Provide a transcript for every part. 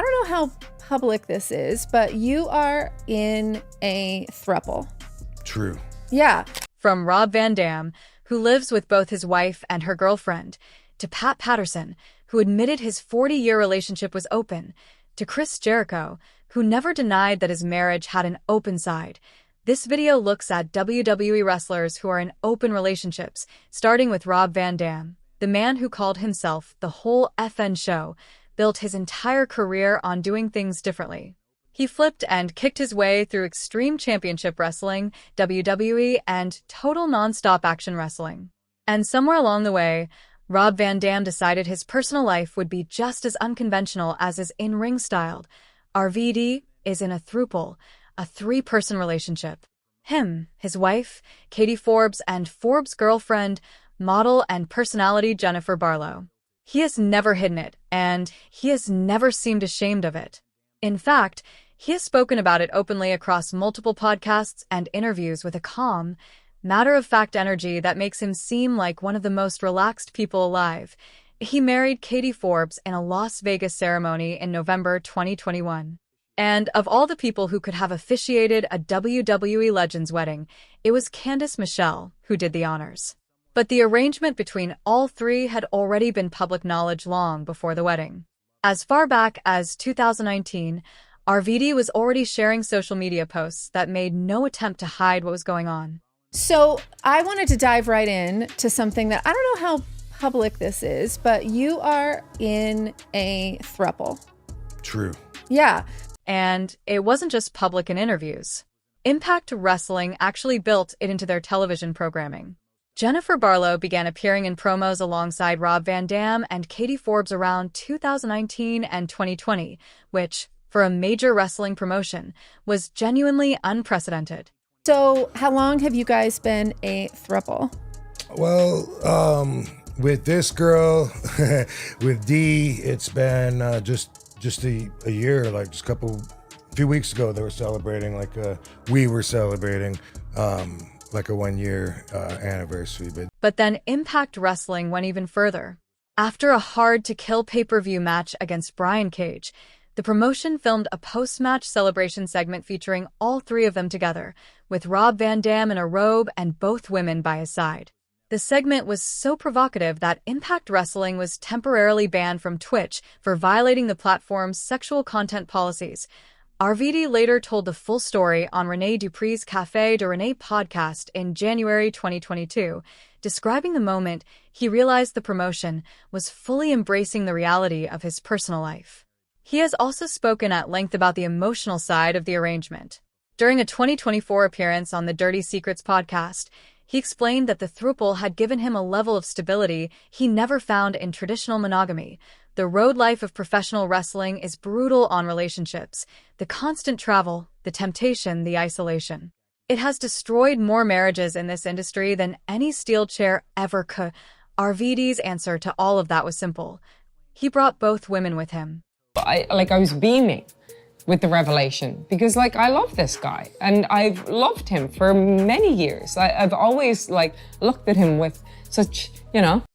I don't know how public this is, but you are in a throuple. True. Yeah. From Rob Van Dam, who lives with both his wife and her girlfriend, to Pat Patterson, who admitted his 40-year relationship was open, to Chris Jericho, who never denied that his marriage had an open side. This video looks at WWE wrestlers who are in open relationships, starting with Rob Van Dam, the man who called himself the whole FN show, built his entire career on doing things differently. He flipped and kicked his way through Extreme Championship Wrestling, WWE, and total non-stop action wrestling. And somewhere along the way, Rob Van Dam decided his personal life would be just as unconventional as his in-ring style. RVD is in a throuple, a three-person relationship. Him, his wife, Katie Forbes, and Forbes' girlfriend, model and personality Jennifer Barlow. He has never hidden it, and he has never seemed ashamed of it. In fact, he has spoken about it openly across multiple podcasts and interviews with a calm, matter-of-fact energy that makes him seem like one of the most relaxed people alive. He married Katie Forbes in a Las Vegas ceremony in November 2021. And of all the people who could have officiated a WWE legend's wedding, it was Candice Michelle who did the honors. But the arrangement between all three had already been public knowledge long before the wedding. As far back as 2019, RVD was already sharing social media posts that made no attempt to hide what was going on. So I wanted to dive right in to something that I don't know how public this is, but you are in a throuple. True. Yeah. And it wasn't just public in interviews. Impact Wrestling actually built it into their television programming. Jennifer Barlow began appearing in promos alongside Rob Van Dam and Katie Forbes around 2019 and 2020, which, for a major wrestling promotion, was genuinely unprecedented. So how long have you guys been a throuple? Well, with this girl, with Dee, it's been just a year, like just a few weeks ago, they were celebrating, we were celebrating, like a 1-year anniversary. But then Impact Wrestling went even further. After a hard-to-kill pay-per-view match against Brian Cage, the promotion filmed a post-match celebration segment featuring all three of them together, with Rob Van Dam in a robe and both women by his side. The segment was so provocative that Impact Wrestling was temporarily banned from Twitch for violating the platform's sexual content policies. RVD later told the full story on Rene Dupree's Café de Rene podcast in January 2022, describing the moment he realized the promotion was fully embracing the reality of his personal life. He has also spoken at length about the emotional side of the arrangement. During a 2024 appearance on the Dirty Secrets podcast, he explained that the throuple had given him a level of stability he never found in traditional monogamy. The road life of professional wrestling is brutal on relationships. The constant travel, the temptation, the isolation. It has destroyed more marriages in this industry than any steel chair ever could. RVD's answer to all of that was simple. He brought both women with him. I was beaming with the revelation because I love this guy and I've loved him for many years. I've always looked at him with such,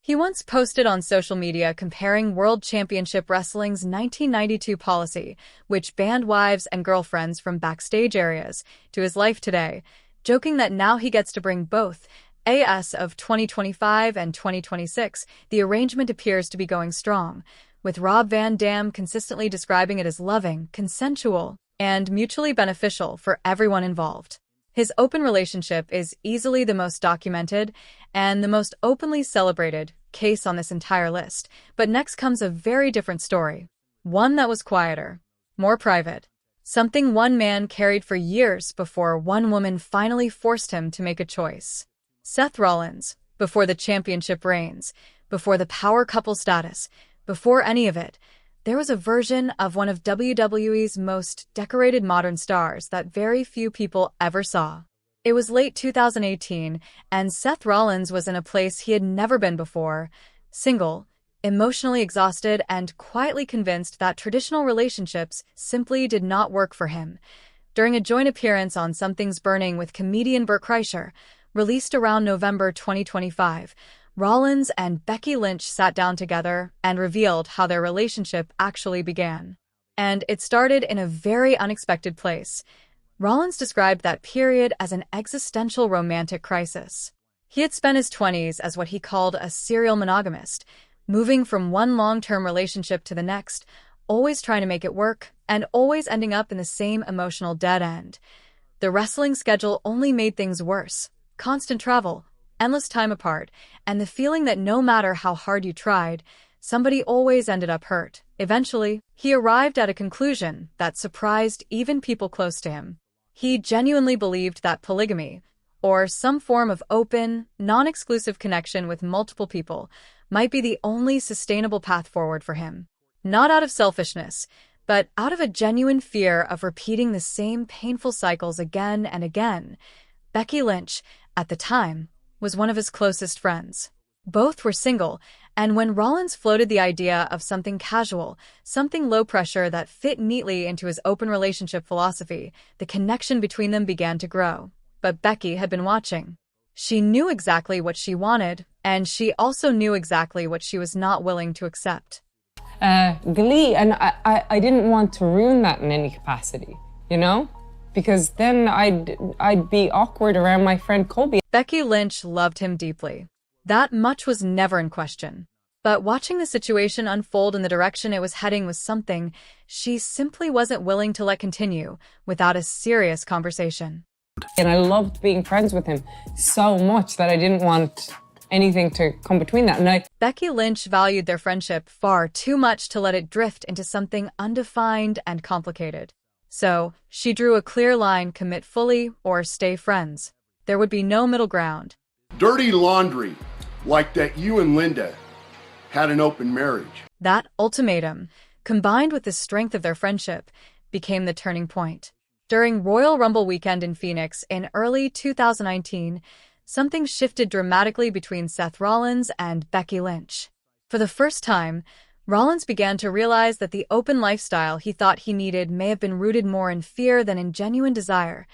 He once posted on social media comparing World Championship Wrestling's 1992 policy, which banned wives and girlfriends from backstage areas, to his life today, joking that now he gets to bring both. As of 2025 and 2026, the arrangement appears to be going strong, with Rob Van Dam consistently describing it as loving, consensual, and mutually beneficial for everyone involved. His open relationship is easily the most documented and the most openly celebrated case on this entire list, but next comes a very different story. One that was quieter, more private. Something one man carried for years before one woman finally forced him to make a choice. Seth Rollins, before the championship reigns, before the power couple status, before any of it, there was a version of one of WWE's most decorated modern stars that very few people ever saw. It was late 2018, and Seth Rollins was in a place he had never been before, single, emotionally exhausted, and quietly convinced that traditional relationships simply did not work for him. During a joint appearance on Something's Burning with comedian Bert Kreischer, released around November 2025, Rollins and Becky Lynch sat down together and revealed how their relationship actually began. And it started in a very unexpected place. Rollins described that period as an existential romantic crisis. He had spent his 20s as what he called a serial monogamist, moving from one long-term relationship to the next, always trying to make it work, and always ending up in the same emotional dead end. The wrestling schedule only made things worse. Constant travel, endless time apart, and the feeling that no matter how hard you tried, somebody always ended up hurt. Eventually, he arrived at a conclusion that surprised even people close to him. He genuinely believed that polygamy, or some form of open, non-exclusive connection with multiple people, might be the only sustainable path forward for him. Not out of selfishness, but out of a genuine fear of repeating the same painful cycles again and again. Becky Lynch, at the time, was one of his closest friends. Both were single, and when Rollins floated the idea of something casual, something low pressure that fit neatly into his open relationship philosophy, the connection between them began to grow. But Becky had been watching. She knew exactly what she wanted, and she also knew exactly what she was not willing to accept. Glee, and I didn't want to ruin that in any capacity, you know? Because then I'd be awkward around my friend Colby. Becky Lynch loved him deeply. That much was never in question. But watching the situation unfold in the direction it was heading was something she simply wasn't willing to let continue without a serious conversation. And I loved being friends with him so much that I didn't want anything to come between that. And Becky Lynch valued their friendship far too much to let it drift into something undefined and complicated. So, she drew a clear line: commit fully or stay friends. There would be no middle ground. Dirty laundry, like that you and Linda had an open marriage. That ultimatum, combined with the strength of their friendship, became the turning point. During Royal Rumble weekend in Phoenix in early 2019, something shifted dramatically between Seth Rollins and Becky Lynch. For the first time, Rollins began to realize that the open lifestyle he thought he needed may have been rooted more in fear than in genuine desire.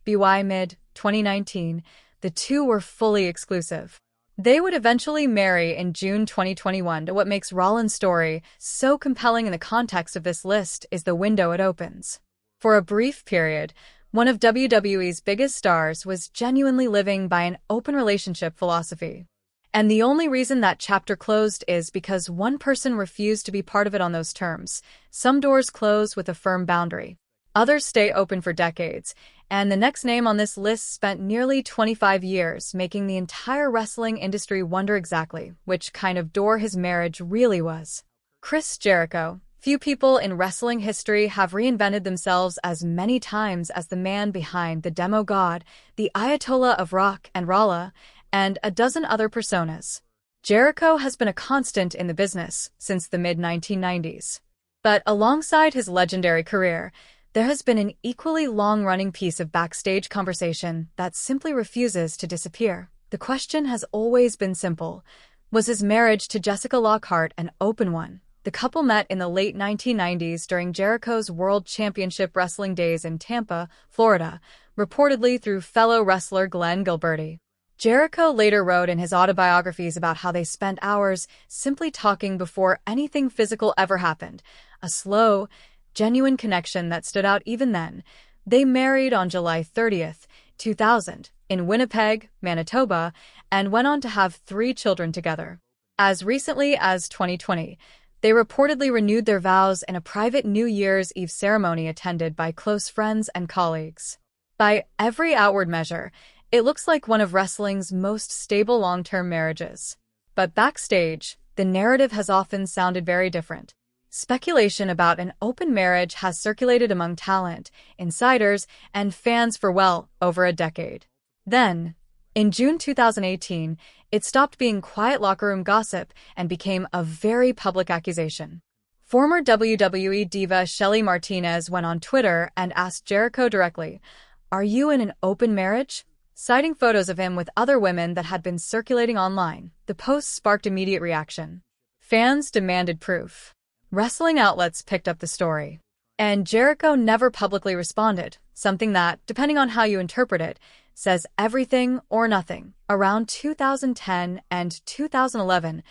By mid-2019, the two were fully exclusive. They would eventually marry in June 2021. What makes Rollins' story so compelling in the context of this list is the window it opens. For a brief period, one of WWE's biggest stars was genuinely living by an open relationship philosophy. And the only reason that chapter closed is because one person refused to be part of it on those terms. Some doors close with a firm boundary. Others stay open for decades. And the next name on this list spent nearly 25 years, making the entire wrestling industry wonder exactly which kind of door his marriage really was. Chris Jericho. Few people in wrestling history have reinvented themselves as many times as the man behind the Demo God, the Ayatollah of Rock and Rolla, and a dozen other personas. Jericho has been a constant in the business since the mid-1990s. But alongside his legendary career, there has been an equally long-running piece of backstage conversation that simply refuses to disappear. The question has always been simple. Was his marriage to Jessica Lockhart an open one? The couple met in the late 1990s during Jericho's World Championship Wrestling days in Tampa, Florida, reportedly through fellow wrestler Glenn Gilberti. Jericho later wrote in his autobiographies about how they spent hours simply talking before anything physical ever happened, a slow, genuine connection that stood out even then. They married on July 30th, 2000, in Winnipeg, Manitoba, and went on to have 3 children together. As recently as 2020, they reportedly renewed their vows in a private New Year's Eve ceremony attended by close friends and colleagues. By every outward measure, it looks like one of wrestling's most stable long-term marriages. But backstage, the narrative has often sounded very different. Speculation about an open marriage has circulated among talent, insiders, and fans for well over a decade. Then, in June 2018, it stopped being quiet locker room gossip and became a very public accusation. Former WWE diva Shelly Martinez went on Twitter and asked Jericho directly, "Are you in an open marriage?" Citing photos of him with other women that had been circulating online, the post sparked immediate reaction. Fans demanded proof. Wrestling outlets picked up the story. And Jericho never publicly responded, something that, depending on how you interpret it, says everything or nothing. Around 2010 and 2011,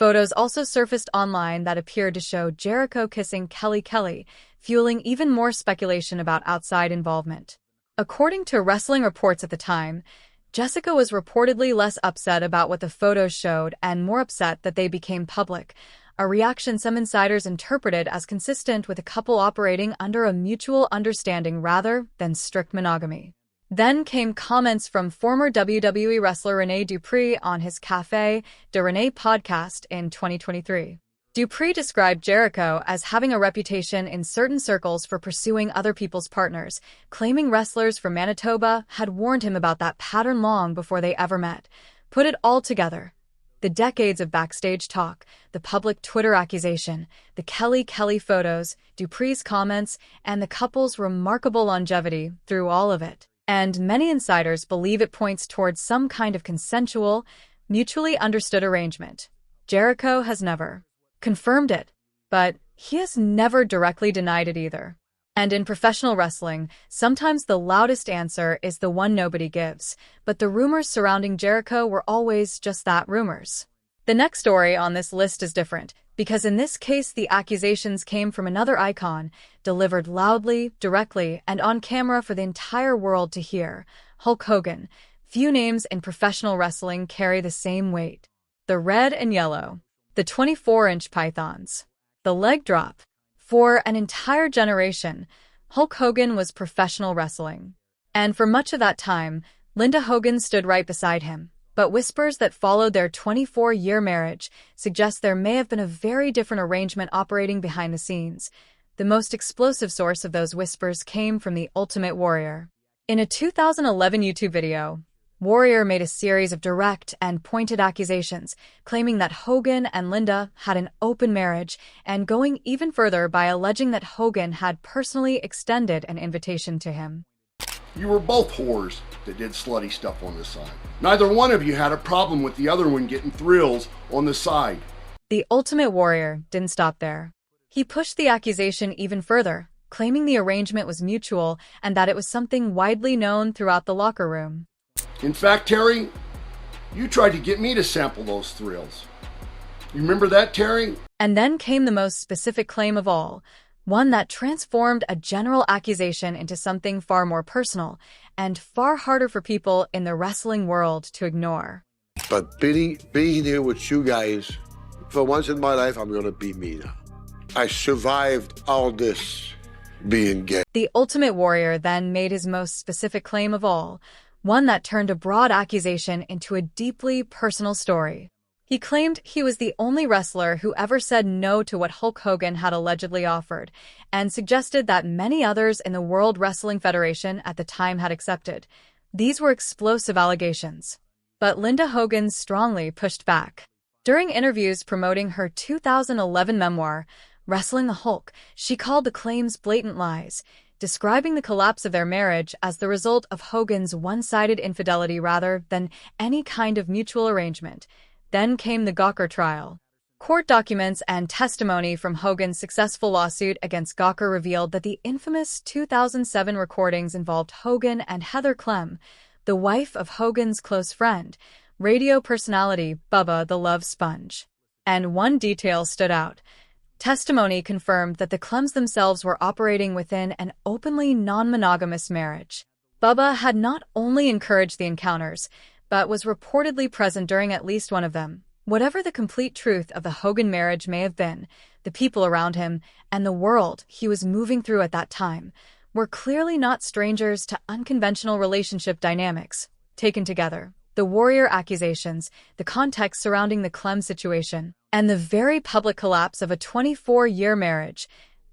Photos also surfaced online that appeared to show Jericho kissing Kelly, fueling even more speculation about outside involvement. According to wrestling reports at the time, Jessica was reportedly less upset about what the photos showed and more upset that they became public, a reaction some insiders interpreted as consistent with a couple operating under a mutual understanding rather than strict monogamy. Then came comments from former WWE wrestler Rene Dupree on his Café de Rene podcast in 2023. Dupree described Jericho as having a reputation in certain circles for pursuing other people's partners, claiming wrestlers from Manitoba had warned him about that pattern long before they ever met. Put it all together. The decades of backstage talk, the public Twitter accusation, the Kelly photos, Dupree's comments, and the couple's remarkable longevity through all of it. And many insiders believe it points towards some kind of consensual, mutually understood arrangement. Jericho has never confirmed it, but he has never directly denied it either. And in professional wrestling, sometimes the loudest answer is the one nobody gives, but the rumors surrounding Jericho were always just that, rumors. The next story on this list is different, because in this case the accusations came from another icon, delivered loudly, directly, and on camera for the entire world to hear. Hulk Hogan. Few names in professional wrestling carry the same weight. The red and yellow. The 24-inch pythons. The leg drop. For an entire generation, Hulk Hogan was professional wrestling. And for much of that time, Linda Hogan stood right beside him. But whispers that followed their 24-year marriage suggest there may have been a very different arrangement operating behind the scenes. The most explosive source of those whispers came from the Ultimate Warrior. In a 2011 YouTube video, Warrior made a series of direct and pointed accusations, claiming that Hogan and Linda had an open marriage, and going even further by alleging that Hogan had personally extended an invitation to him. You were both whores that did slutty stuff on the side. Neither one of you had a problem with the other one getting thrills on the side. The Ultimate Warrior didn't stop there. He pushed the accusation even further, claiming the arrangement was mutual and that it was something widely known throughout the locker room. In fact, Terry, you tried to get me to sample those thrills. You remember that, Terry? And then came the most specific claim of all, one that transformed a general accusation into something far more personal and far harder for people in the wrestling world to ignore. But being here with you guys, for once in my life, I'm going to be me now. I survived all this being gay. The Ultimate Warrior then made his most specific claim of all, one that turned a broad accusation into a deeply personal story. He claimed he was the only wrestler who ever said no to what Hulk Hogan had allegedly offered, and suggested that many others in the World Wrestling Federation at the time had accepted. These were explosive allegations. But Linda Hogan strongly pushed back. During interviews promoting her 2011 memoir, Wrestling the Hulk, she called the claims blatant lies, describing the collapse of their marriage as the result of Hogan's one-sided infidelity rather than any kind of mutual arrangement. Then came the Gawker trial. Court documents and testimony from Hogan's successful lawsuit against Gawker revealed that the infamous 2007 recordings involved Hogan and Heather Clem, the wife of Hogan's close friend, radio personality Bubba the Love Sponge. And one detail stood out. Testimony confirmed that the Clems themselves were operating within an openly non-monogamous marriage. Bubba had not only encouraged the encounters, but was reportedly present during at least one of them. Whatever the complete truth of the Hogan marriage may have been, the people around him and the world he was moving through at that time were clearly not strangers to unconventional relationship dynamics. Taken together, the Warrior accusations, the context surrounding the Clem situation, and the very public collapse of a 24-year marriage,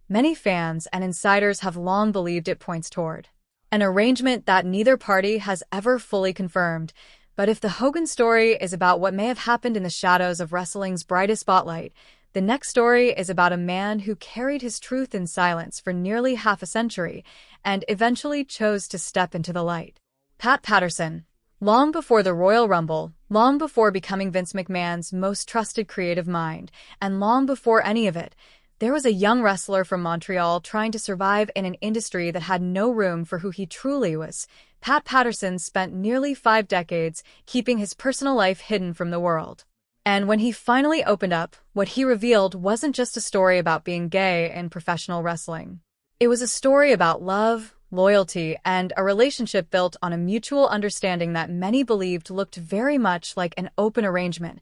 many fans and insiders have long believed it points toward an arrangement that neither party has ever fully confirmed. But if the Hogan story is about what may have happened in the shadows of wrestling's brightest spotlight, the next story is about a man who carried his truth in silence for nearly half a century and eventually chose to step into the light. Pat Patterson. Long before the Royal Rumble, long before becoming Vince McMahon's most trusted creative mind, and long before any of it, there was a young wrestler from Montreal trying to survive in an industry that had no room for who he truly was. Pat Patterson spent nearly 5 decades keeping his personal life hidden from the world. And when he finally opened up, what he revealed wasn't just a story about being gay in professional wrestling. It was a story about love, loyalty, and a relationship built on a mutual understanding that many believed looked very much like an open arrangement.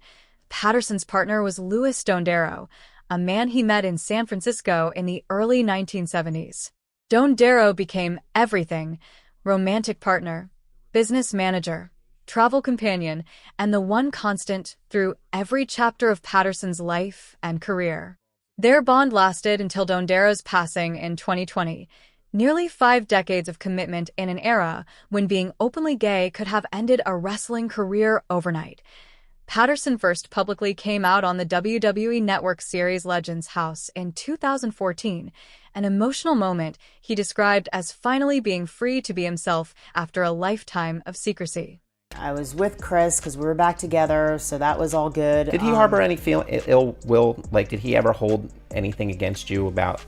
Patterson's partner was Louis Dondero, a man he met in San Francisco in the early 1970s. Dondero became everything: romantic partner, business manager, travel companion, and the one constant through every chapter of Patterson's life and career. Their bond lasted until Dondero's passing in 2020, nearly 5 decades of commitment in an era when being openly gay could have ended a wrestling career overnight. Patterson first publicly came out on the WWE Network series Legends House in 2014, an emotional moment he described as finally being free to be himself after a lifetime of secrecy. I was with Chris because we were back together, so that was all good. Did he harbor any ill will? Like, did he ever hold anything against you about...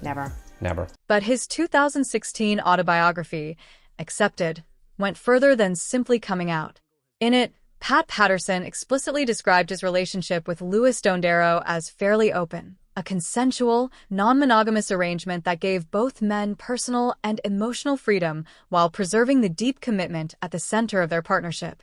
Never. Never. But his 2016 autobiography, Accepted, went further than simply coming out. In it, Pat Patterson explicitly described his relationship with Louis Dondero as fairly open, a consensual, non-monogamous arrangement that gave both men personal and emotional freedom while preserving the deep commitment at the center of their partnership.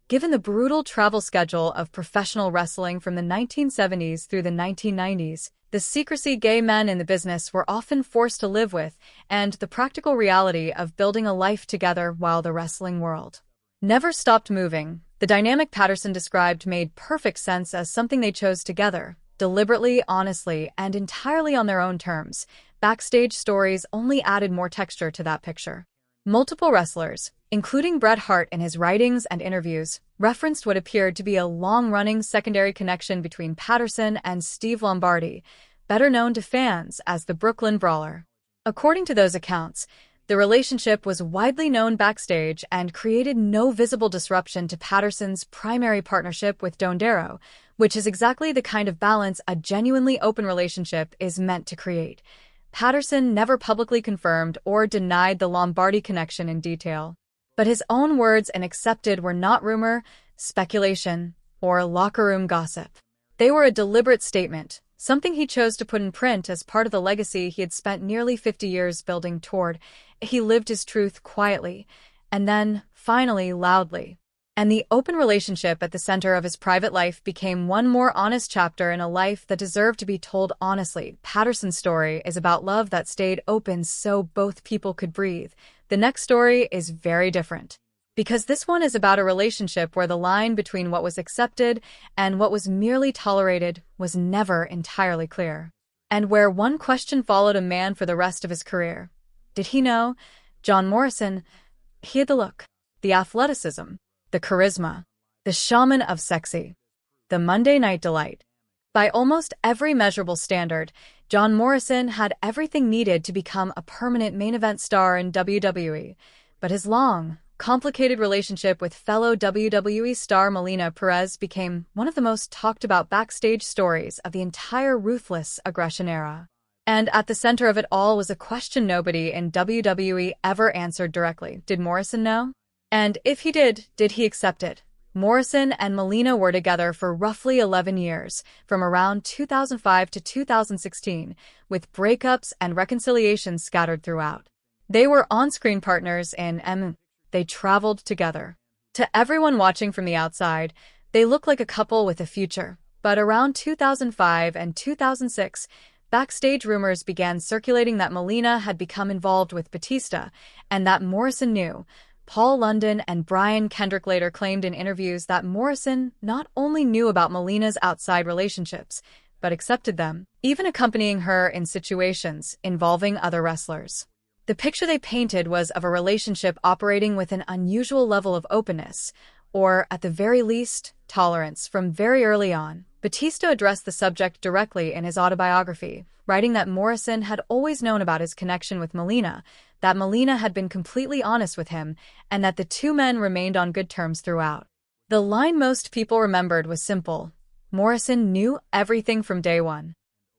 Given the brutal travel schedule of professional wrestling from the 1970s through the 1990s, the secrecy gay men in the business were often forced to live with, and the practical reality of building a life together while the wrestling world never stopped moving, the dynamic Patterson described made perfect sense as something they chose together, deliberately, honestly, and entirely on their own terms. Backstage stories only added more texture to that picture. Multiple wrestlers, including Bret Hart in his writings and interviews, referenced what appeared to be a long-running secondary connection between Patterson and Steve Lombardi, better known to fans as the Brooklyn Brawler. According to those accounts, the relationship was widely known backstage and created no visible disruption to Patterson's primary partnership with Dondero, which is exactly the kind of balance a genuinely open relationship is meant to create. Patterson never publicly confirmed or denied the Lombardi connection in detail, but his own words in Accepted were not rumor, speculation, or locker room gossip. They were a deliberate statement, something he chose to put in print as part of the legacy he had spent nearly 50 years building toward. He lived his truth quietly, and then, finally, loudly. And the open relationship at the center of his private life became one more honest chapter in a life that deserved to be told honestly. Patterson's story is about love that stayed open so both people could breathe. The next story is very different, because this one is about a relationship where the line between what was accepted and what was merely tolerated was never entirely clear, and where one question followed a man for the rest of his career. Did he know? John Morrison, he had the look, the athleticism, the charisma, the shaman of sexy, the Monday Night Delight. By almost every measurable standard, John Morrison had everything needed to become a permanent main event star in WWE, but his long, complicated relationship with fellow WWE star Melina Perez became one of the most talked about backstage stories of the entire ruthless aggression era. And at the center of it all was a question nobody in WWE ever answered directly. Did Morrison know? And if he did he accept it? Morrison and Melina were together for roughly 11 years, from around 2005 to 2016, with breakups and reconciliations scattered throughout. They were on-screen partners in They traveled together. To everyone watching from the outside, they looked like a couple with a future. But around 2005 and 2006, backstage rumors began circulating that Melina had become involved with Batista, and that Morrison knew. Paul London and Brian Kendrick later claimed in interviews that Morrison not only knew about Melina's outside relationships, but accepted them, even accompanying her in situations involving other wrestlers. The picture they painted was of a relationship operating with an unusual level of openness, or, at the very least, tolerance from very early on. Batista addressed the subject directly in his autobiography, writing that Morrison had always known about his connection with Melina, that Melina had been completely honest with him, and that the two men remained on good terms throughout. The line most people remembered was simple: Morrison knew everything from day one.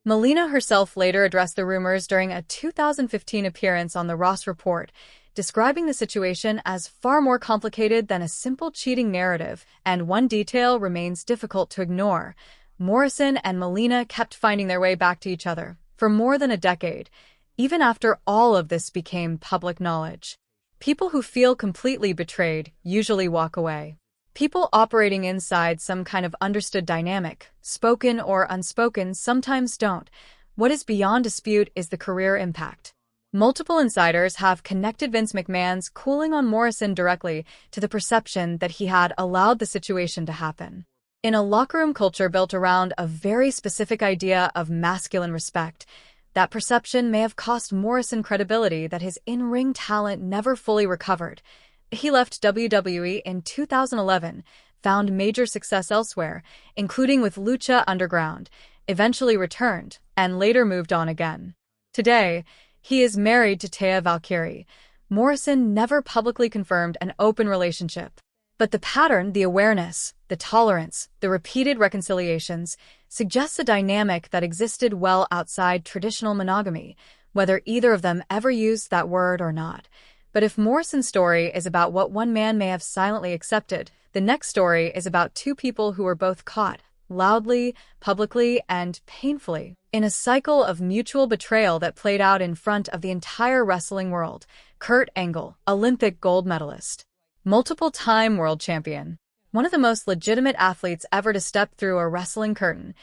Melina herself later addressed the rumors during a 2015 appearance on the Ross Report, describing the situation as far more complicated than a simple cheating narrative, and one detail remains difficult to ignore. Morrison and Melina kept finding their way back to each other for more than a decade, even after all of this became public knowledge. People who feel completely betrayed usually walk away. People operating inside some kind of understood dynamic, spoken or unspoken, sometimes don't. What is beyond dispute is the career impact. Multiple insiders have connected Vince McMahon's cooling on Morrison directly to the perception that he had allowed the situation to happen. In a locker room culture built around a very specific idea of masculine respect, that perception may have cost Morrison credibility that his in-ring talent never fully recovered. He left WWE in 2011, found major success elsewhere, including with Lucha Underground, eventually returned, and later moved on again. Today, he is married to Taya Valkyrie. Morrison never publicly confirmed an open relationship. But the pattern, the awareness, the tolerance, the repeated reconciliations suggests a dynamic that existed well outside traditional monogamy, whether either of them ever used that word or not. But if Morrison's story is about what one man may have silently accepted, the next story is about two people who were both caught, loudly, publicly, and painfully, in a cycle of mutual betrayal that played out in front of the entire wrestling world. Kurt Angle, Olympic gold medalist, multiple-time world champion, one of the most legitimate athletes ever to step through a wrestling curtain.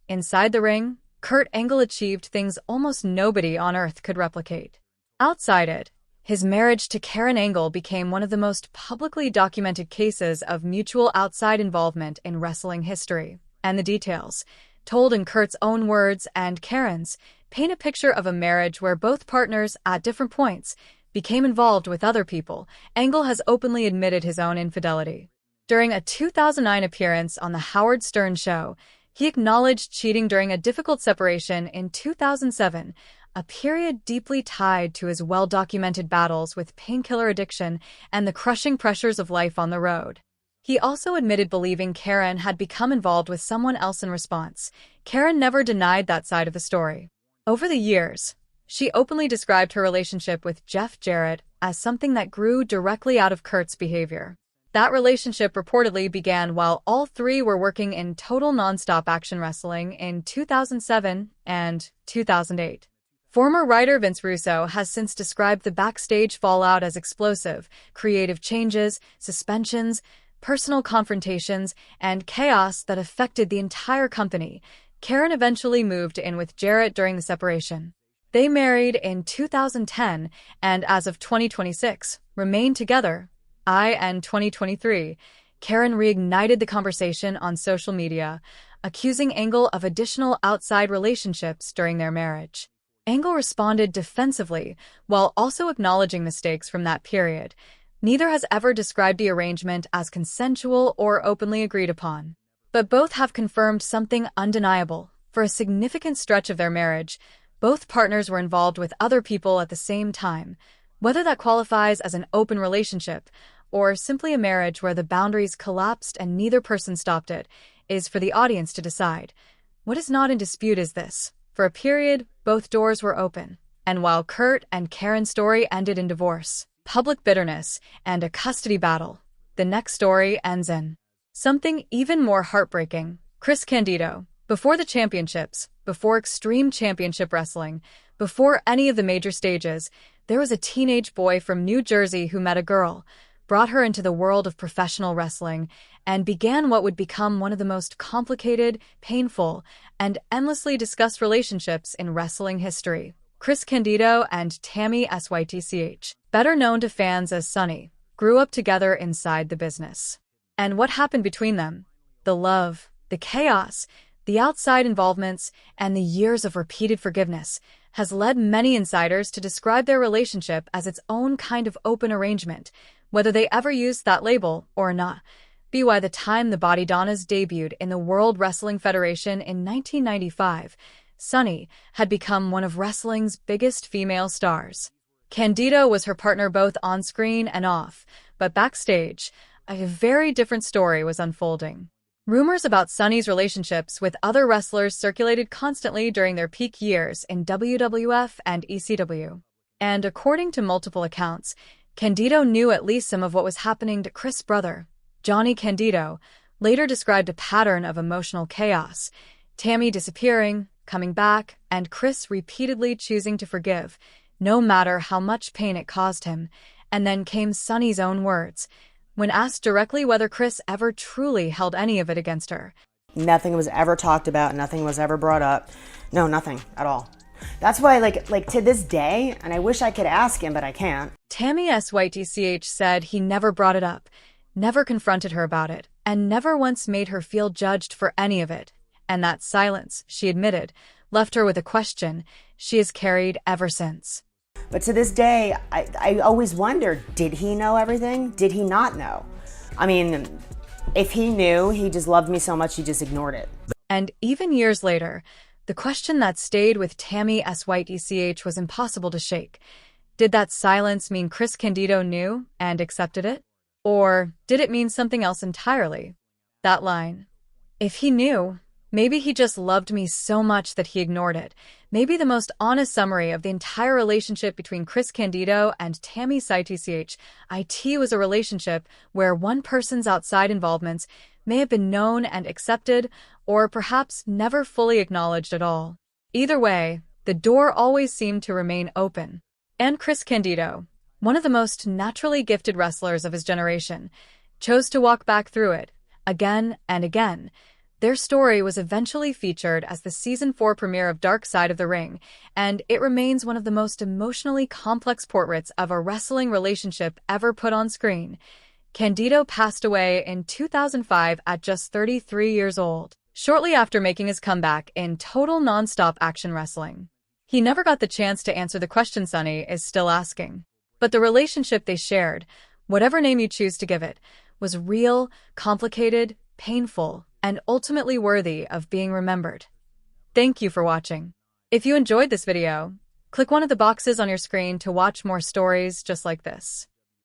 Inside the ring, Kurt Angle achieved things almost nobody on earth could replicate. Outside it, his marriage to Karen Angle became one of the most publicly documented cases of mutual outside involvement in wrestling history. And the details, told in Kurt's own words and Karen's, paint a picture of a marriage where both partners, at different points, became involved with other people. Angle has openly admitted his own infidelity. During a 2009 appearance on The Howard Stern Show, he acknowledged cheating during a difficult separation in 2007, a period deeply tied to his well-documented battles with painkiller addiction and the crushing pressures of life on the road. He also admitted believing Karen had become involved with someone else in response. Karen never denied that side of the story. Over the years, she openly described her relationship with Jeff Jarrett as something that grew directly out of Kurt's behavior. That relationship reportedly began while all three were working in total nonstop action wrestling in 2007 and 2008. Former writer Vince Russo has since described the backstage fallout as explosive, creative changes, suspensions, personal confrontations, and chaos that affected the entire company. Karen eventually moved in with Jarrett during the separation. They married in 2010 and, as of 2026, remained together. In 2023, Karen reignited the conversation on social media, accusing Angle of additional outside relationships during their marriage. Angle responded defensively, while also acknowledging mistakes from that period. Neither has ever described the arrangement as consensual or openly agreed upon. But both have confirmed something undeniable. For a significant stretch of their marriage, both partners were involved with other people at the same time. Whether that qualifies as an open relationship or simply a marriage where the boundaries collapsed and neither person stopped it, is for the audience to decide. What is not in dispute is this. For a period, both doors were open. And while Kurt and Karen's story ended in divorce, public bitterness, and a custody battle, the next story ends in something even more heartbreaking. Chris Candido, before the championships, before Extreme Championship Wrestling, before any of the major stages, there was a teenage boy from New Jersey who met a girl, brought her into the world of professional wrestling, and began what would become one of the most complicated, painful, and endlessly discussed relationships in wrestling history. Chris Candido and Tammy Sytch, better known to fans as Sunny, grew up together inside the business. And what happened between them? The love, the chaos, the outside involvements, and the years of repeated forgiveness has led many insiders to describe their relationship as its own kind of open arrangement, whether they ever used that label or not. By the time the Body Donnas debuted in the World Wrestling Federation in 1995, Sunny had become one of wrestling's biggest female stars. Candido was her partner both on-screen and off, but backstage, a very different story was unfolding. Rumors about Sunny's relationships with other wrestlers circulated constantly during their peak years in WWF and ECW. And according to multiple accounts, Candido knew at least some of what was happening to Chris' brother. Johnny Candido later described a pattern of emotional chaos, Tammy disappearing, coming back, and Chris repeatedly choosing to forgive, no matter how much pain it caused him. And then came Sonny's own words, when asked directly whether Chris ever truly held any of it against her. Nothing was ever talked about, nothing was ever brought up. No, nothing at all. That's why, like to this day, and I wish I could ask him, but I can't. Tammy SYTCH said he never brought it up, never confronted her about it, and never once made her feel judged for any of it. And that silence, she admitted, left her with a question she has carried ever since. But to this day, I always wondered, did he know everything? Did he not know? I mean, if he knew, he just loved me so much he just ignored it. And even years later, the question that stayed with Tammy SYTCH was impossible to shake. Did that silence mean Chris Candido knew and accepted it? Or did it mean something else entirely? That line, if he knew, maybe he just loved me so much that he ignored it, may be the most honest summary of the entire relationship between Chris Candido and Tammy SYTCH. IT was a relationship where one person's outside involvements may have been known and accepted, or perhaps never fully acknowledged at all. Either way, the door always seemed to remain open. And Chris Candido, one of the most naturally gifted wrestlers of his generation, chose to walk back through it, again and again. Their story was eventually featured as the Season 4 premiere of Dark Side of the Ring, and it remains one of the most emotionally complex portraits of a wrestling relationship ever put on screen. Candido passed away in 2005 at just 33 years old, shortly after making his comeback in total non-stop action wrestling. He never got the chance to answer the question Sonny is still asking. But the relationship they shared, whatever name you choose to give it, was real, complicated, painful, and ultimately worthy of being remembered. Thank you for watching. If you enjoyed this video, click one of the boxes on your screen to watch more stories just like this.